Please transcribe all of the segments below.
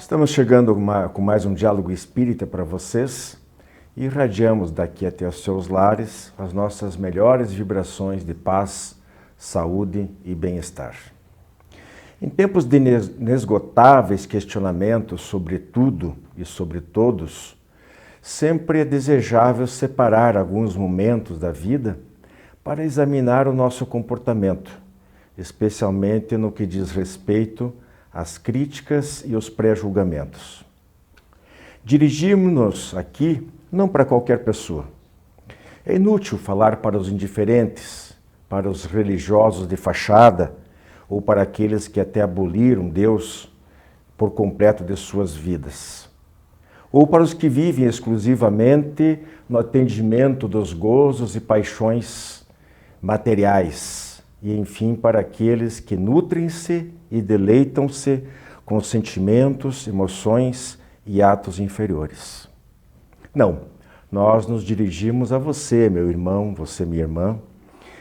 Estamos chegando com mais um Diálogo Espírita para vocês e irradiamos daqui até os seus lares as nossas melhores vibrações de paz, saúde e bem-estar. Em tempos de inesgotáveis questionamentos sobre tudo e sobre todos, sempre é desejável separar alguns momentos da vida para examinar o nosso comportamento, especialmente no que diz respeito às críticas e os pré-julgamentos. Dirigimos-nos aqui não para qualquer pessoa. É inútil falar para os indiferentes, para os religiosos de fachada ou para aqueles que até aboliram Deus por completo de suas vidas. Ou para os que vivem exclusivamente no atendimento dos gozos e paixões materiais. E, enfim, para aqueles que nutrem-se e deleitam-se com sentimentos, emoções e atos inferiores. Não, nós nos dirigimos a você, meu irmão, você, minha irmã,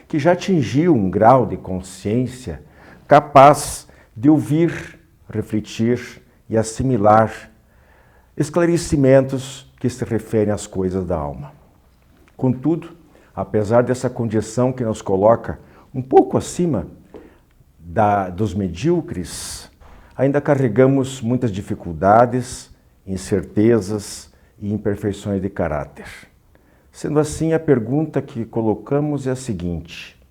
que já atingiu um grau de consciência capaz de ouvir, refletir e assimilar esclarecimentos que se referem às coisas da alma. Contudo, apesar dessa condição que nos coloca um pouco acima dos medíocres, ainda carregamos muitas dificuldades, incertezas e imperfeições de caráter. Sendo assim, a pergunta que colocamos é a seguinte: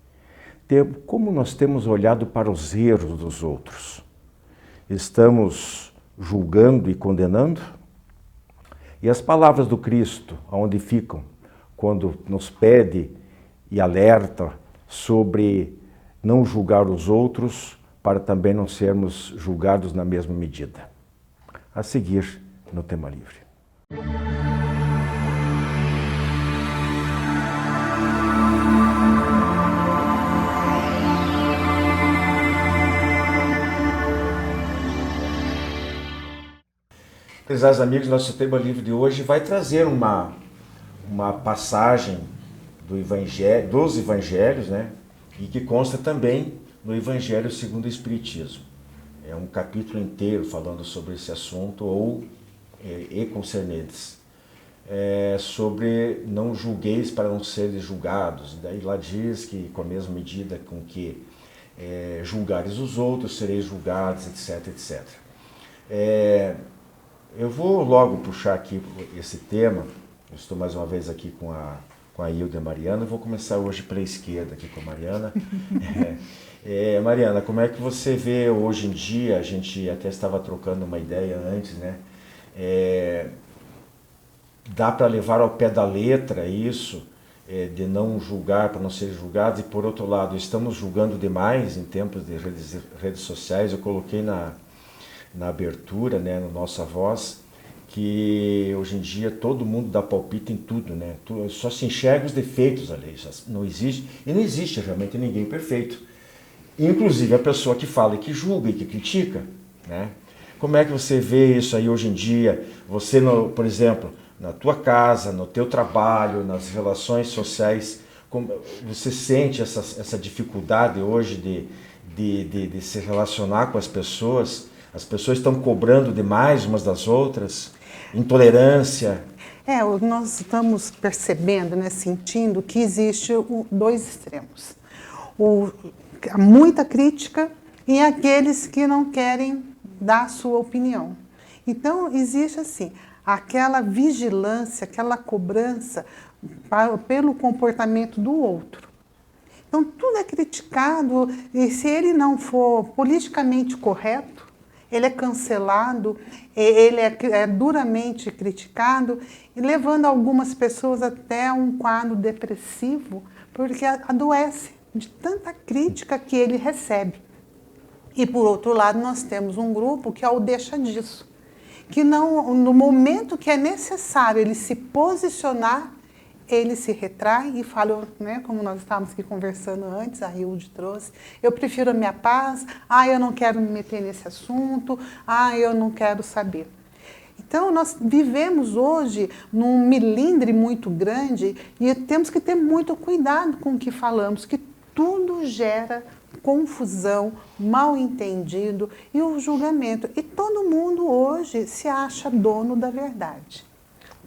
como nós temos olhado para os erros dos outros? Estamos julgando e condenando? E as palavras do Cristo, aonde ficam, quando nos pede e alerta sobre não julgar os outros, para também não sermos julgados na mesma medida? A seguir, no Tema Livre. Prezados amigos, nosso Tema Livre de hoje vai trazer uma passagem dos Evangelhos, né? E que consta também no Evangelho segundo o Espiritismo. É um capítulo inteiro falando sobre esse assunto, e concernentes. Sobre não julgueis para não seres julgados. Daí lá diz que com a mesma medida com que julgares os outros, sereis julgados, etc, etc. Eu vou logo puxar aqui esse tema. Eu estou mais uma vez aqui com a Hilda e a Mariana. Eu vou começar hoje pela esquerda aqui com a Mariana. Mariana, como é que você vê hoje em dia, a gente até estava trocando uma ideia antes, né? Dá para levar ao pé da letra isso, de não julgar para não ser julgados, e por outro lado, estamos julgando demais em tempos de redes sociais. Eu coloquei na abertura, né, no Nossa Voz, que hoje em dia todo mundo dá palpite em tudo, né? Só se enxerga os defeitos ali, não existe, e não existe realmente ninguém perfeito. Inclusive a pessoa que fala e que julga e que critica, né? Como é que você vê isso aí hoje em dia? Você, por exemplo, na tua casa, no teu trabalho, nas relações sociais, como você sente essa dificuldade hoje de se relacionar com as pessoas? As pessoas estão cobrando demais umas das outras? Intolerância? Nós estamos percebendo, né, sentindo que existe dois extremos. Muita crítica e aqueles que não querem dar a sua opinião. Então, existe assim, aquela vigilância, aquela cobrança pelo comportamento do outro. Então, tudo é criticado, e se ele não for politicamente correto, ele é cancelado, ele é duramente criticado, e levando algumas pessoas até um quadro depressivo, porque adoece de tanta crítica que ele recebe. E, por outro lado, nós temos um grupo que é o deixa disso, que não, no momento que é necessário ele se posicionar, ele se retrai e fala, né, como nós estávamos aqui conversando antes, a Hilde trouxe, eu prefiro a minha paz, eu não quero me meter nesse assunto, eu não quero saber. Então, nós vivemos hoje num melindre muito grande e temos que ter muito cuidado com o que falamos, que tudo gera confusão, mal entendido e o julgamento. E todo mundo hoje se acha dono da verdade.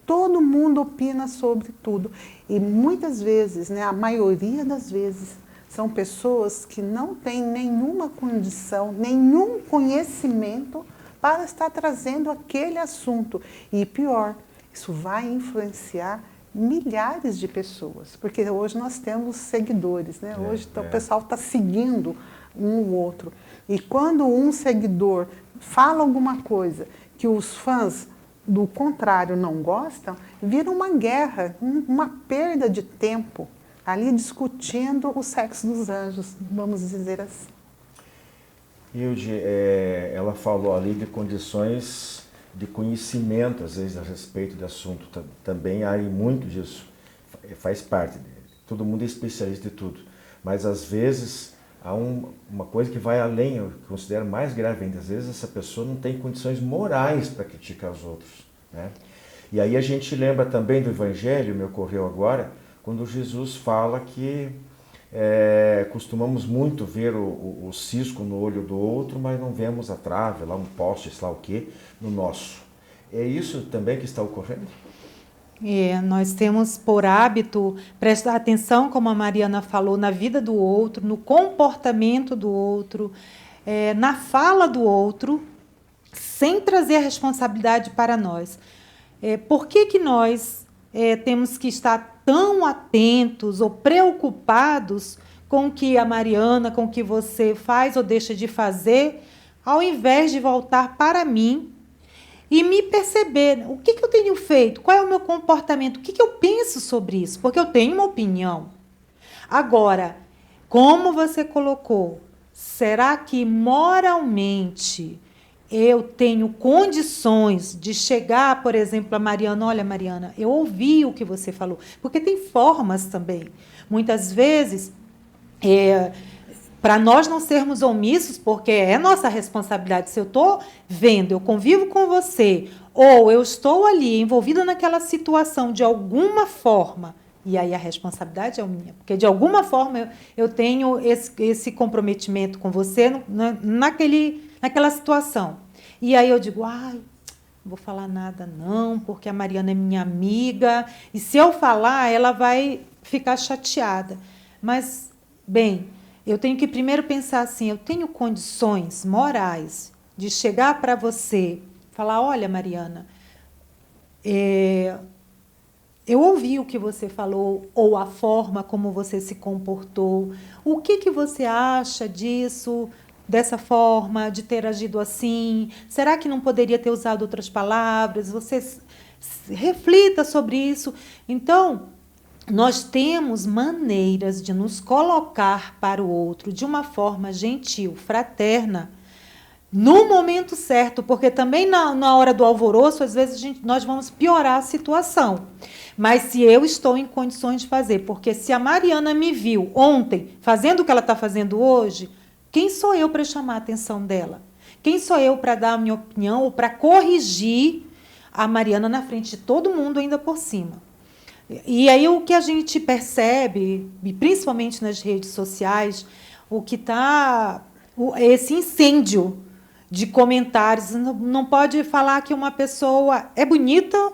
Todo mundo opina sobre tudo. E muitas vezes, né, a maioria das vezes, são pessoas que não têm nenhuma condição, nenhum conhecimento para estar trazendo aquele assunto. E pior, isso vai influenciar milhares de pessoas, porque hoje nós temos seguidores, né? Hoje o pessoal está seguindo um ou outro. E quando um seguidor fala alguma coisa que os fãs do contrário não gostam, vira uma guerra, uma perda de tempo ali discutindo o sexo dos anjos, vamos dizer assim. Hilde, ela falou ali de condições de conhecimento, às vezes, a respeito do assunto. Também há muito disso, faz parte. Todo mundo é especialista de tudo. Mas, às vezes, há uma coisa que vai além, eu considero mais grave ainda. Às vezes, essa pessoa não tem condições morais para criticar os outros, né? E aí a gente lembra também do Evangelho, me ocorreu agora, quando Jesus fala que costumamos muito ver o cisco no olho do outro, mas não vemos a trave, lá um poste, sei lá o quê, no nosso. É isso também que está ocorrendo? Nós temos por hábito prestar atenção, como a Mariana falou, na vida do outro, no comportamento do outro, na fala do outro, sem trazer a responsabilidade para nós. Por que nós temos que estar tão atentos ou preocupados com o que a Mariana, com o que você faz ou deixa de fazer, ao invés de voltar para mim e me perceber o que eu tenho feito, qual é o meu comportamento, o que eu penso sobre isso, porque eu tenho uma opinião. Agora, como você colocou, será que moralmente eu tenho condições de chegar, por exemplo, a Mariana, olha, Mariana, eu ouvi o que você falou, porque tem formas também. Muitas vezes, para nós não sermos omissos, porque é nossa responsabilidade, se eu estou vendo, eu convivo com você, ou eu estou ali envolvida naquela situação de alguma forma, e aí a responsabilidade é minha, porque de alguma forma eu tenho esse comprometimento com você naquela situação. E aí eu digo, não vou falar nada não, porque a Mariana é minha amiga, e se eu falar, ela vai ficar chateada. Mas, bem, eu tenho que primeiro pensar assim, eu tenho condições morais de chegar para você, falar, olha, Mariana, eu ouvi o que você falou, ou a forma como você se comportou, o que você acha disso, dessa forma, de ter agido assim? Será que não poderia ter usado outras palavras? Você reflita sobre isso. Então, nós temos maneiras de nos colocar para o outro de uma forma gentil, fraterna, no momento certo, porque também na hora do alvoroço, às vezes nós vamos piorar a situação. Mas se eu estou em condições de fazer, porque se a Mariana me viu ontem fazendo o que ela está fazendo hoje, quem sou eu para chamar a atenção dela? Quem sou eu para dar a minha opinião ou para corrigir a Mariana na frente de todo mundo ainda por cima? E aí o que a gente percebe, e principalmente nas redes sociais, o que está esse incêndio de comentários. Não pode falar que uma pessoa é bonita,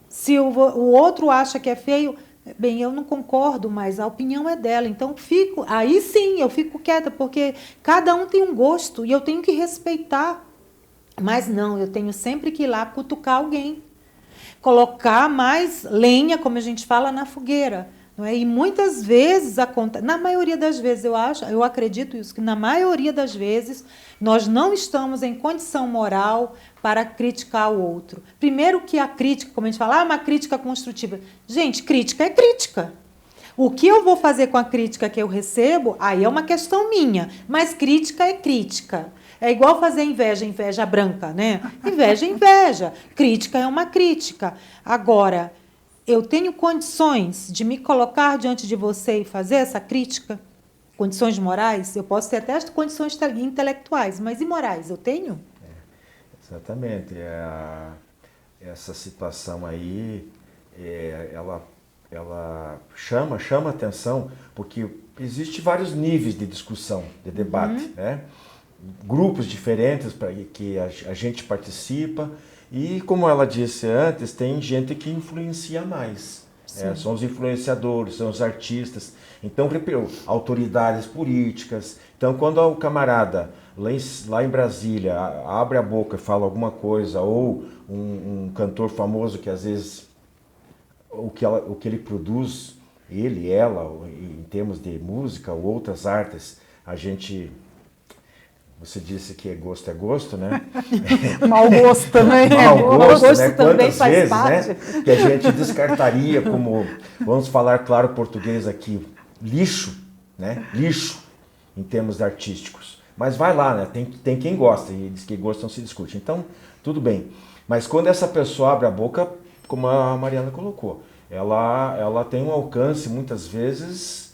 se o outro acha que é feio. Bem, eu não concordo, mas a opinião é dela. Então, aí sim, eu fico quieta, porque cada um tem um gosto e eu tenho que respeitar. Mas não, eu tenho sempre que ir lá cutucar alguém. Colocar mais lenha, como a gente fala, na fogueira. Não é? E muitas vezes, na maioria das vezes, eu acredito isso, que na maioria das vezes nós não estamos em condição moral para criticar o outro. Primeiro que a crítica, como a gente fala, uma crítica construtiva. Gente, crítica é crítica. O que eu vou fazer com a crítica que eu recebo, aí é uma questão minha, mas crítica é crítica. É igual fazer inveja, inveja branca, né? Inveja é inveja, crítica é uma crítica. Agora, eu tenho condições de me colocar diante de você e fazer essa crítica? Condições morais? Eu posso ter até as condições intelectuais, mas e morais? Eu tenho? Exatamente. Essa situação aí, ela chama atenção, porque Existem vários níveis de discussão, de debate, né? Grupos diferentes para que a gente participa e, como ela disse antes, tem gente que influencia mais. São os influenciadores, são os artistas, então autoridades políticas. Então, quando o camarada lá em Brasília abre a boca e fala alguma coisa, ou um cantor famoso que às vezes o que ele produz, ele, ela, em termos de música ou outras artes, você disse que é gosto, né? Mau gosto também. Mau gosto, né? Também Quantas faz vezes, parte. né? Que a gente descartaria como, vamos falar claro português aqui, lixo, né? Lixo, em termos artísticos. Mas vai lá, né? Tem quem gosta, e diz que gosto não se discute. Então, tudo bem. Mas quando essa pessoa abre a boca, como a Mariana colocou, ela tem um alcance, muitas vezes,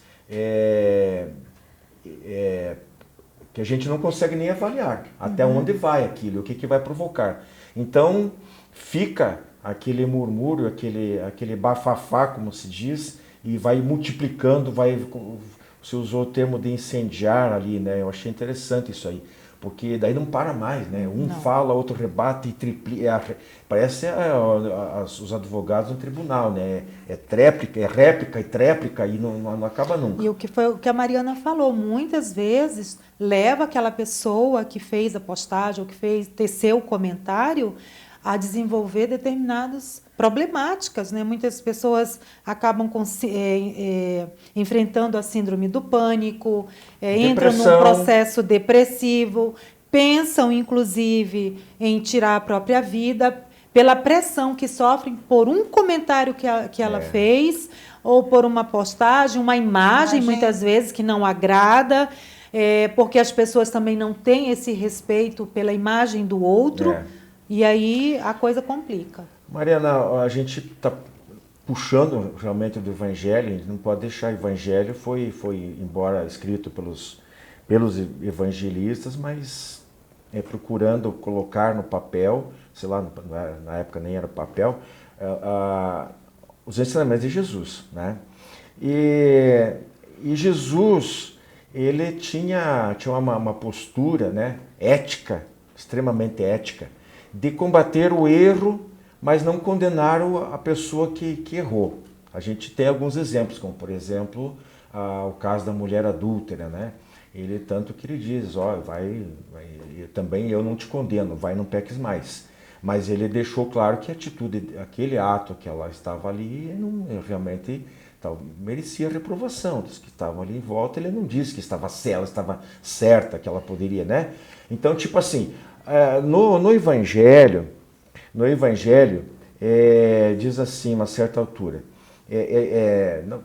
que a gente não consegue nem avaliar até onde vai aquilo, o que vai provocar. Então, fica aquele murmúrio, aquele bafafá, como se diz, e vai multiplicando, você usou o termo de incendiar ali, né? Eu achei interessante isso aí, porque daí não para mais, né? Um Não. fala, outro rebate e triplica. Parece os advogados no tribunal, né? É réplica e tréplica e não acaba nunca. E o que a Mariana falou, muitas vezes leva aquela pessoa que fez a postagem ou que teceu o comentário a desenvolver determinadas problemáticas, né? Muitas pessoas acabam enfrentando a síndrome do pânico, entram num processo depressivo, pensam, inclusive, em tirar a própria vida pela pressão que sofrem por um comentário que ela fez, ou por uma postagem, uma imagem, muitas vezes, que não agrada, porque as pessoas também não têm esse respeito pela imagem do outro, e aí a coisa complica. Mariana, a gente está puxando realmente do Evangelho, a gente não pode deixar. O Evangelho foi embora escrito pelos evangelistas, mas procurando colocar no papel, sei lá, na época nem era papel, os ensinamentos de Jesus, né? E Jesus, ele tinha uma postura, né, ética, extremamente ética, de combater o erro, mas não condenar a pessoa que errou. A gente tem alguns exemplos, como por exemplo, o caso da mulher adúltera, né? Ele tanto que ele diz, também eu não te condeno, vai, não peques mais. Mas ele deixou claro que aquele ato que ela estava ali, realmente merecia reprovação. Dos que estavam ali em volta, ele não disse que ela estava certa, que ela poderia, né? Então, tipo assim, no Evangelho, diz assim, uma certa altura,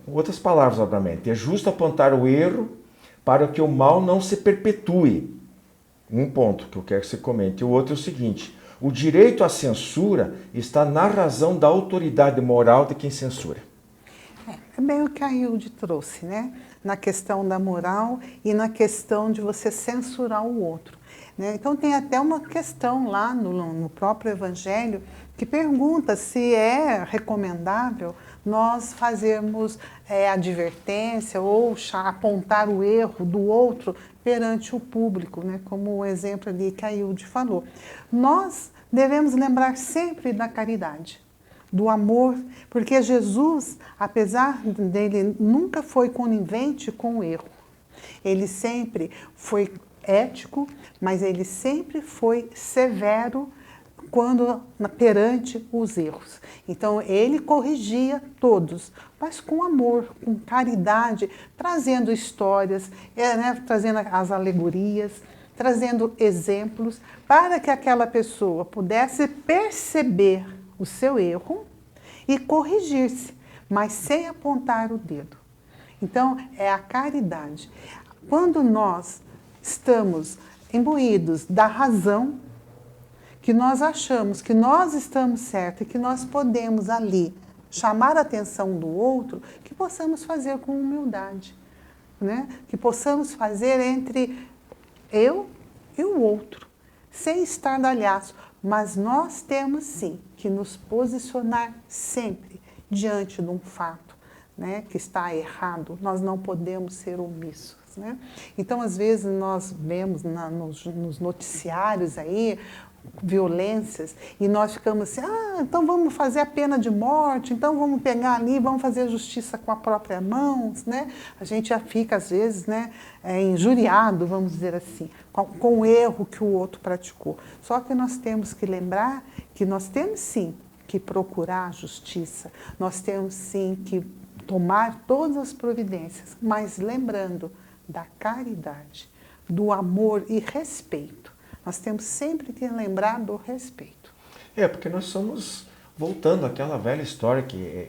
com outras palavras, obviamente, é justo apontar o erro para que o mal não se perpetue. Um ponto que eu quero que você comente. O outro é o seguinte: o direito à censura está na razão da autoridade moral de quem censura. É bem o que a Hilde trouxe, né? Na questão da moral e na questão de você censurar o outro, né? Então tem até uma questão lá no próprio Evangelho que pergunta se é recomendável nós fazermos advertência ou apontar o erro do outro perante o público, né? Como o exemplo ali que a Hilde falou. Nós devemos lembrar sempre da caridade, do amor, porque Jesus, apesar dele nunca foi conivente com o erro, ele sempre foi ético, mas ele sempre foi severo perante os erros. Então ele corrigia todos, mas com amor, com caridade, trazendo histórias, trazendo as alegorias, trazendo exemplos, para que aquela pessoa pudesse perceber o seu erro e corrigir-se, mas sem apontar o dedo. Então, é a caridade. Quando nós estamos imbuídos da razão, que nós achamos que nós estamos certos e que nós podemos ali chamar a atenção do outro, que possamos fazer com humildade, né? Que possamos fazer entre eu e o outro, sem estardalhaço. Mas nós temos sim que nos posicionar sempre diante de um fato, né, que está errado, nós não podemos ser omissos, né? Então, às vezes, nós vemos nos noticiários aí violências e nós ficamos assim, então vamos fazer a pena de morte, então vamos pegar ali, vamos fazer a justiça com a própria mão, né? A gente já fica, às vezes, né, injuriado, vamos dizer assim, com o erro que o outro praticou. Só que nós temos que lembrar que nós temos, sim, que procurar a justiça, nós temos, sim, que tomar todas as providências, mas lembrando da caridade, do amor e respeito. Nós temos sempre que lembrar do respeito. Porque nós somos, voltando àquela velha história que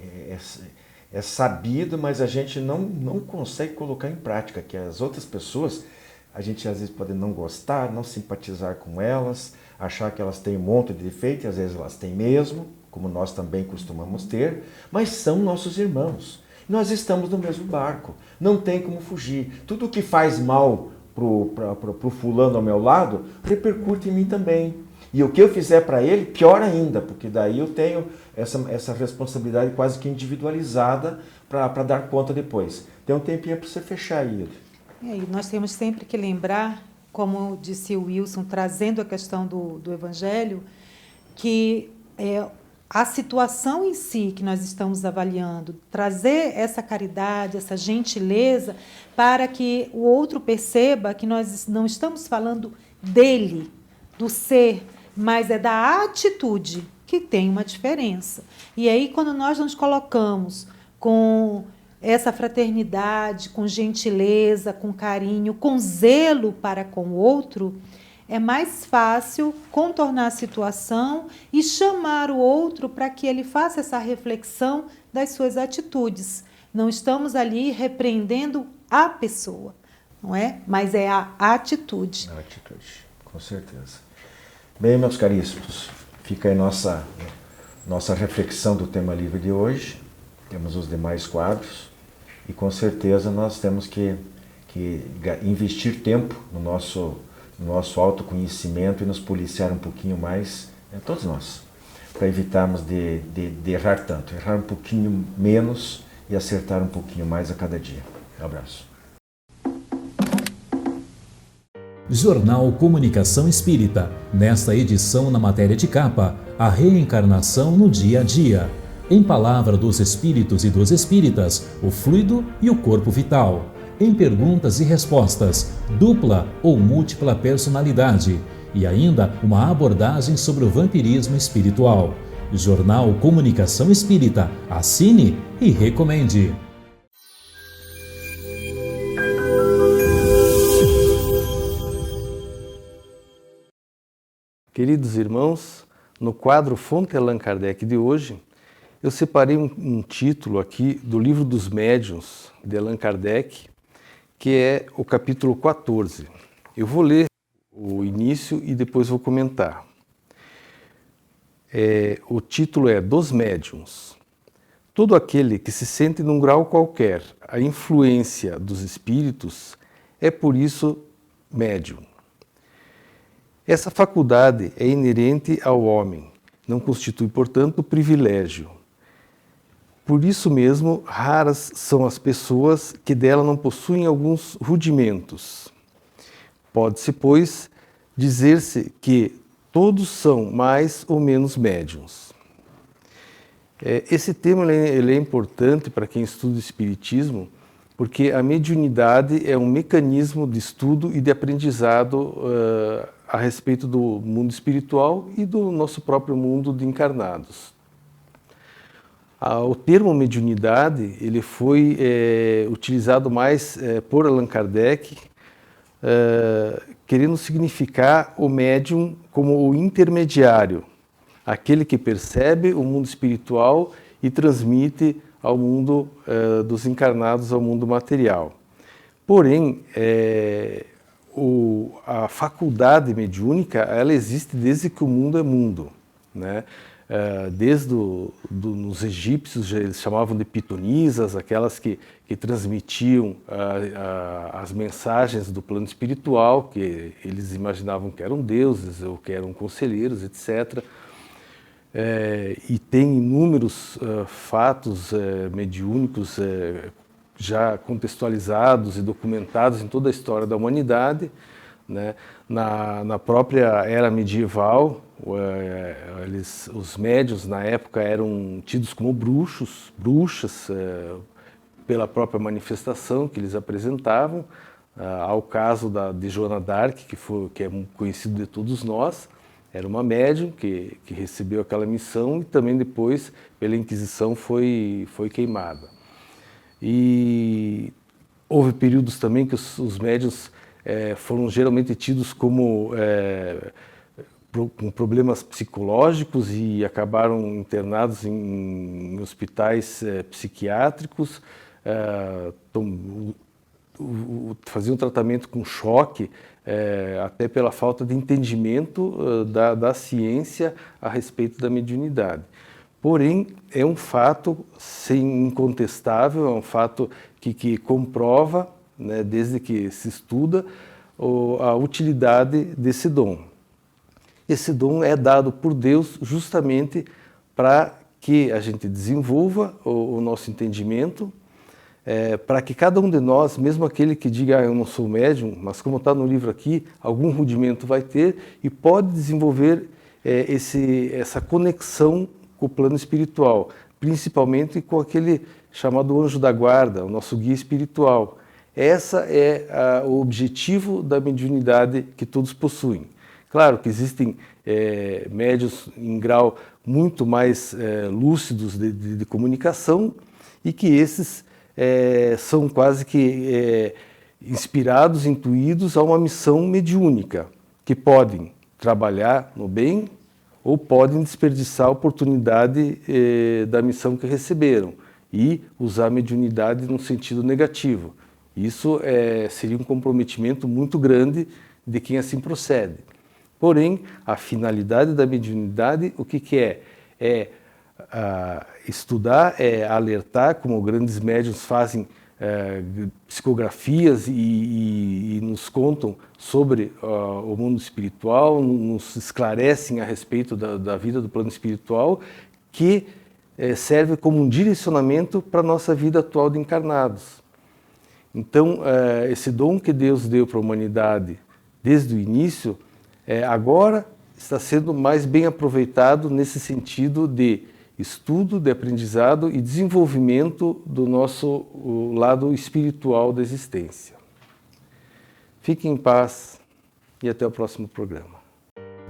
é sabido, mas a gente não consegue colocar em prática, que as outras pessoas, a gente às vezes pode não gostar, não simpatizar com elas, achar que elas têm um monte de defeito, e às vezes elas têm mesmo, como nós também costumamos ter, mas são nossos irmãos. Nós estamos no mesmo barco, não tem como fugir. Tudo que faz mal pro fulano ao meu lado, repercute em mim também. E o que eu fizer para ele, pior ainda, porque daí eu tenho essa responsabilidade quase que individualizada para dar conta depois. Tem um tempinho para você fechar aí. E nós temos sempre que lembrar, como disse o Wilson, trazendo a questão do Evangelho, que a situação em si que nós estamos avaliando, trazer essa caridade, essa gentileza, para que o outro perceba que nós não estamos falando dele, do ser, mas é da atitude, que tem uma diferença. E aí, quando nós nos colocamos com essa fraternidade, com gentileza, com carinho, com zelo para com o outro, é mais fácil contornar a situação e chamar o outro para que ele faça essa reflexão das suas atitudes. Não estamos ali repreendendo a pessoa, não é? Mas é a atitude. A atitude, com certeza. Bem, meus caríssimos, fica aí nossa reflexão do tema livre de hoje. Temos os demais quadros e com certeza nós temos que investir tempo no nosso autoconhecimento e nos policiar um pouquinho mais, todos nós, para evitarmos de errar tanto, errar um pouquinho menos e acertar um pouquinho mais a cada dia. Um abraço. Jornal Comunicação Espírita. Nesta edição, na matéria de capa, a reencarnação no dia a dia. Em Palavra dos Espíritos e dos Espíritas, o fluido e o corpo vital. Em Perguntas e Respostas, dupla ou múltipla personalidade. E ainda uma abordagem sobre o vampirismo espiritual. Jornal Comunicação Espírita. Assine e recomende. Queridos irmãos, no quadro Fonte Allan Kardec de hoje, eu separei um título aqui do Livro dos Médiuns de Allan Kardec, que é o capítulo 14. Eu vou ler o início e depois vou comentar. O título é Dos Médiuns. Todo aquele que se sente num grau qualquer a influência dos espíritos é por isso médium. Essa faculdade é inerente ao homem, não constitui, portanto, privilégio. Por isso mesmo, raras são as pessoas que dela não possuem alguns rudimentos. Pode-se, pois, dizer-se que todos são mais ou menos médiuns. Esse tema ele é importante para quem estuda o Espiritismo, porque a mediunidade é um mecanismo de estudo e de aprendizado a respeito do mundo espiritual e do nosso próprio mundo de encarnados. O termo mediunidade ele foi utilizado mais por Allan Kardec, querendo significar o médium como o intermediário, aquele que percebe o mundo espiritual e transmite ao mundo dos encarnados, ao mundo material. Porém, a faculdade mediúnica ela existe desde que o mundo é mundo, né? Desde nos egípcios eles chamavam de pitonisas, aquelas que transmitiam as mensagens do plano espiritual, que eles imaginavam que eram deuses ou que eram conselheiros, etc. e tem inúmeros fatos mediúnicos já contextualizados e documentados em toda a história da humanidade, né? Na própria era medieval, os médiuns na época eram tidos como bruxas, pela própria manifestação que eles apresentavam, ao caso de Joana d'Arc, que é conhecido de todos nós. Era uma médium que recebeu aquela missão e também depois, pela Inquisição, foi queimada. E houve períodos também que os médiuns foram geralmente tidos como com problemas psicológicos e acabaram internados em hospitais psiquiátricos, faziam tratamento com choque, até pela falta de entendimento da ciência a respeito da mediunidade. Porém, é um fato incontestável, é um fato que comprova, né, desde que se estuda, a utilidade desse dom. Esse dom é dado por Deus justamente para que a gente desenvolva o nosso entendimento, para que cada um de nós, mesmo aquele que diga eu não sou médium, mas como está no livro aqui, algum rudimento vai ter e pode desenvolver essa conexão com o plano espiritual, principalmente com aquele chamado anjo da guarda, o nosso guia espiritual. Esse é o objetivo da mediunidade que todos possuem. Claro que existem médiuns em grau muito mais lúcidos de comunicação e que esses são quase que inspirados, intuídos a uma missão mediúnica, que podem trabalhar no bem ou podem desperdiçar a oportunidade da missão que receberam e usar a mediunidade num sentido negativo. Isso seria um comprometimento muito grande de quem assim procede. Porém, a finalidade da mediunidade, o que é? Estudar, alertar, como grandes médiuns fazem psicografias e nos contam sobre o mundo espiritual, nos esclarecem a respeito da vida do plano espiritual, que serve como um direcionamento para a nossa vida atual de encarnados. Então, esse dom que Deus deu para a humanidade desde o início, agora está sendo mais bem aproveitado nesse sentido de estudo, de aprendizado e desenvolvimento do nosso lado espiritual da existência. Fiquem em paz e até o próximo programa.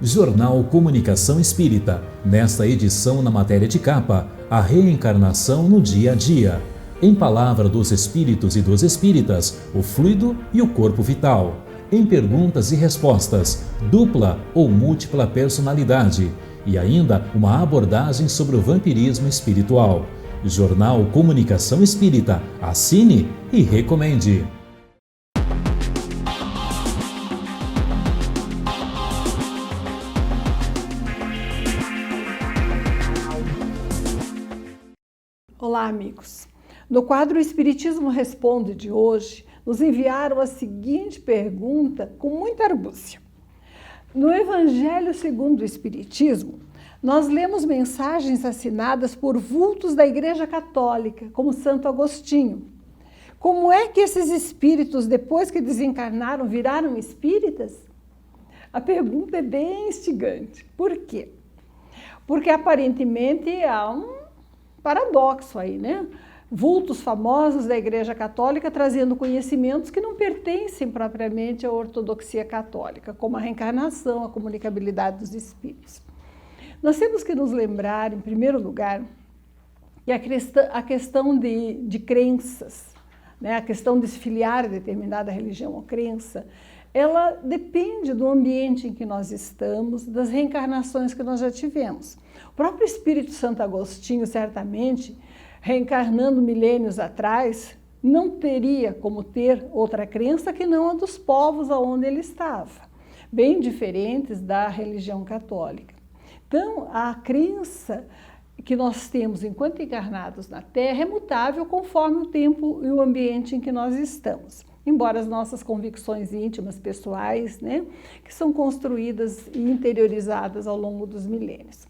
Jornal Comunicação Espírita. Nesta edição, na matéria de capa, a reencarnação no dia a dia. Em Palavra dos Espíritos e dos Espíritas, o fluido e o corpo vital. Em perguntas e respostas, dupla ou múltipla personalidade. E ainda uma abordagem sobre o vampirismo espiritual. Jornal Comunicação Espírita. Assine e recomende. Olá, amigos. No quadro Espiritismo Responde de hoje, nos enviaram a seguinte pergunta com muita argúcia. No Evangelho segundo o Espiritismo, nós lemos mensagens assinadas por vultos da Igreja Católica, como Santo Agostinho. Como é que esses espíritos, depois que desencarnaram, viraram espíritas? A pergunta é bem instigante. Por quê? Porque aparentemente há um paradoxo aí, né? Vultos famosos da Igreja Católica trazendo conhecimentos que não pertencem propriamente à ortodoxia católica, como a reencarnação, a comunicabilidade dos espíritos. Nós temos que nos lembrar, em primeiro lugar, que a questão de crenças, né, a questão de se filiar a determinada religião ou crença, ela depende do ambiente em que nós estamos, das reencarnações que nós já tivemos. O próprio Espírito Santo Agostinho, certamente, reencarnando milênios atrás, não teria como ter outra crença que não a dos povos aonde ele estava, bem diferentes da religião católica. Então, a crença que nós temos enquanto encarnados na Terra é mutável conforme o tempo e o ambiente em que nós estamos. Embora as nossas convicções íntimas, pessoais, né, que são construídas e interiorizadas ao longo dos milênios.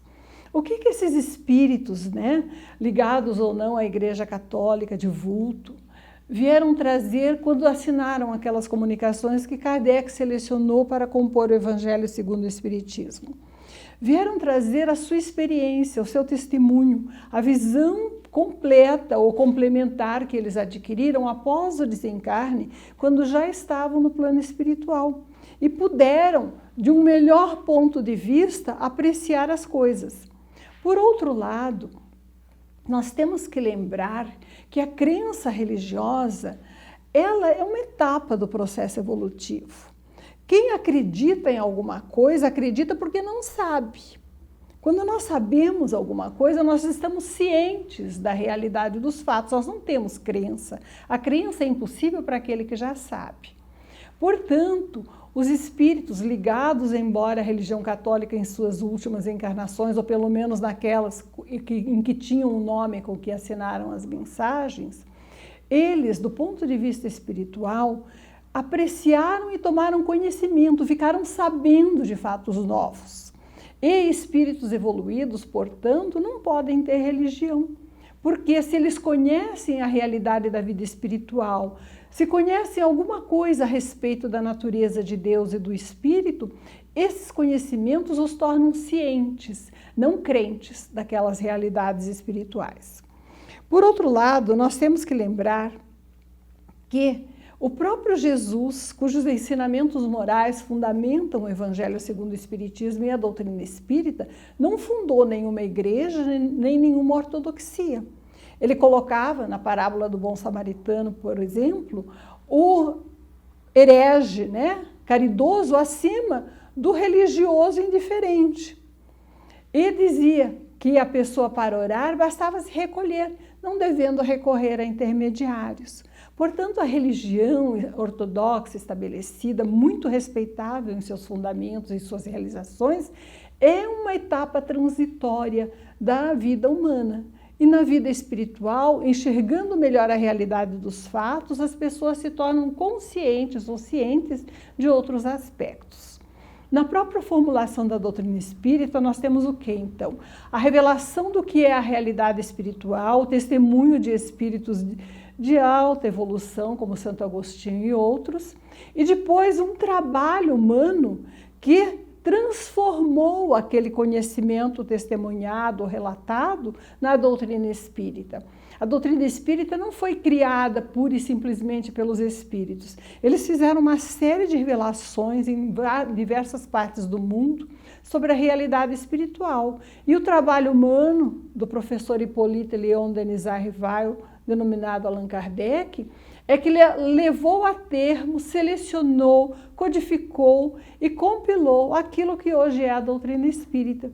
O que esses espíritos, né, ligados ou não à Igreja Católica de vulto, vieram trazer quando assinaram aquelas comunicações que Kardec selecionou para compor o Evangelho segundo o Espiritismo? Vieram trazer a sua experiência, o seu testemunho, a visão completa ou complementar que eles adquiriram após o desencarne, quando já estavam no plano espiritual. E puderam, de um melhor ponto de vista, apreciar as coisas. Por outro lado, nós temos que lembrar que a crença religiosa, ela é uma etapa do processo evolutivo. Quem acredita em alguma coisa, acredita porque não sabe. Quando nós sabemos alguma coisa, nós estamos cientes da realidade dos fatos, nós não temos crença. A crença é impossível para aquele que já sabe. Portanto, os espíritos ligados, embora a religião católica em suas últimas encarnações, ou pelo menos naquelas em que tinham um nome com que assinaram as mensagens, eles, do ponto de vista espiritual, apreciaram e tomaram conhecimento, ficaram sabendo de fatos novos. E espíritos evoluídos, portanto, não podem ter religião, porque se eles conhecem a realidade da vida espiritual, se conhecem alguma coisa a respeito da natureza de Deus e do Espírito, esses conhecimentos os tornam cientes, não crentes daquelas realidades espirituais. Por outro lado, nós temos que lembrar que o próprio Jesus, cujos ensinamentos morais fundamentam o Evangelho segundo o Espiritismo e a doutrina espírita, não fundou nenhuma igreja nem nenhuma ortodoxia. Ele colocava, na parábola do bom samaritano, por exemplo, o herege, né, caridoso acima do religioso indiferente. E dizia que a pessoa, para orar, bastava se recolher, não devendo recorrer a intermediários. Portanto, a religião ortodoxa estabelecida, muito respeitável em seus fundamentos e suas realizações, é uma etapa transitória da vida humana. E na vida espiritual, enxergando melhor a realidade dos fatos, as pessoas se tornam conscientes ou cientes de outros aspectos. Na própria formulação da doutrina espírita, nós temos o quê, então? A revelação do que é a realidade espiritual, o testemunho de espíritos de alta evolução, como Santo Agostinho e outros, e depois um trabalho humano que transformou aquele conhecimento testemunhado, relatado, na doutrina espírita. A doutrina espírita não foi criada pura e simplesmente pelos espíritos. Eles fizeram uma série de revelações em diversas partes do mundo sobre a realidade espiritual. E o trabalho humano do professor Hippolyte Léon Denis Rivail, denominado Allan Kardec, é que ele levou a termo, selecionou, codificou e compilou aquilo que hoje é a doutrina espírita,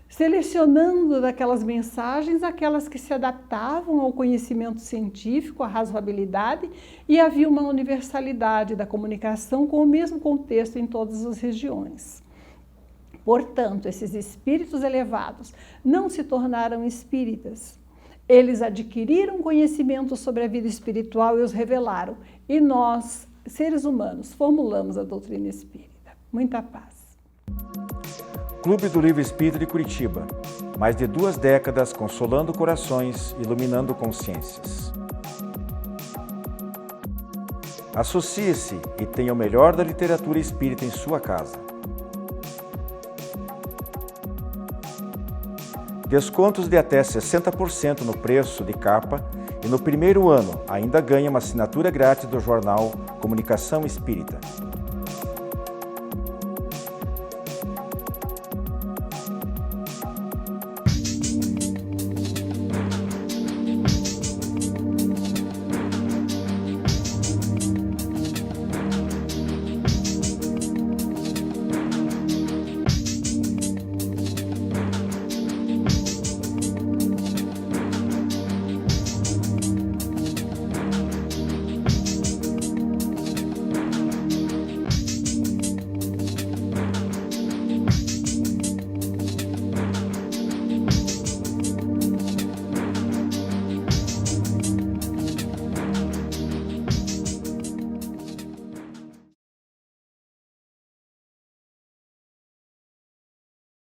selecionando daquelas mensagens aquelas que se adaptavam ao conhecimento científico, à razoabilidade, e havia uma universalidade da comunicação com o mesmo contexto em todas as regiões. Portanto, esses espíritos elevados não se tornaram espíritas. Eles adquiriram conhecimento sobre a vida espiritual e os revelaram. E nós, seres humanos, formulamos a doutrina espírita. Muita paz. Clube do Livro Espírita de Curitiba. Mais de 2 décadas consolando corações, iluminando consciências. Associe-se e tenha o melhor da literatura espírita em sua casa. Descontos de até 60% no preço de capa e no primeiro ano ainda ganha uma assinatura grátis do jornal Comunicação Espírita.